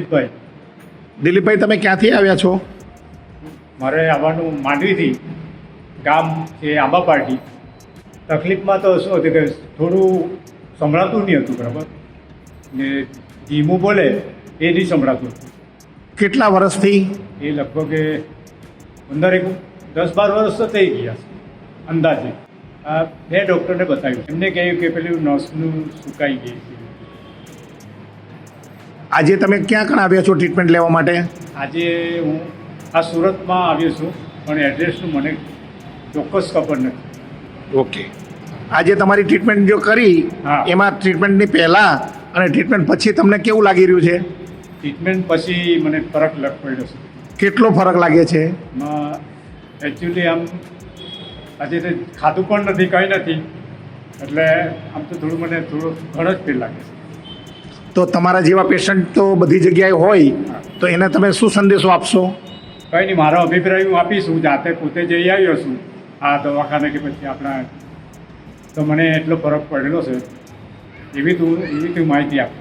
દિલીપભાઈ. દિલીપભાઈ, તમે ક્યાંથી આવ્યા છો? મારે આવવાનું માંડવીથી, ગામ છે આંબા પાર્ટી. તકલીફમાં તો શું હતું કે થોડું સંભળાતું નહીં હતું બરાબર, ને ધીમું બોલે એ નહીં સંભળાતું હતું. કેટલા વર્ષથી? એ લગભગ 10-12 વર્ષ તો થઈ ગયા છે અંદાજે. આ 2 ડૉક્ટરને બતાવ્યું, એમને કહ્યું કે પેલું નસનું સુકાઈ ગઈ છે. આજે તમે ક્યાં કણ આવ્યા છો ટ્રીટમેન્ટ લેવા માટે? આજે હું આ સુરતમાં આવ્યો છું, પણ એડ્રેસનું મને ચોક્કસ ખબર નથી. ઓકે. આજે તમારી ટ્રીટમેન્ટ જો કરી, હા. એમાં ટ્રીટમેન્ટની પહેલાં અને ટ્રીટમેન્ટ પછી તમને કેવું લાગી રહ્યું છે? ટ્રીટમેન્ટ પછી મને ફરક પડ્યો છે. કેટલો ફરક લાગે છે? એમાં એકચ્યુઅલી આમ આજે તો ખાધું પણ નથી, કંઈ નથી, એટલે આમ તો થોડું મને ઘણો જ ફીલ લાગે છે. તો તમારા જેવા પેશન્ટ તો બધી જગ્યાએ હોય, તો એને તમે શું સંદેશો આપશો? કંઈ નહીં, મારો અભિપ્રાય હું આપીશ. હું જાતે પોતે જઈ આવ્યો છું આ દવાખાને કે પછી આપણા, તો મને એટલો ફરક પડેલો છે. એવી તું માહિતી આપ.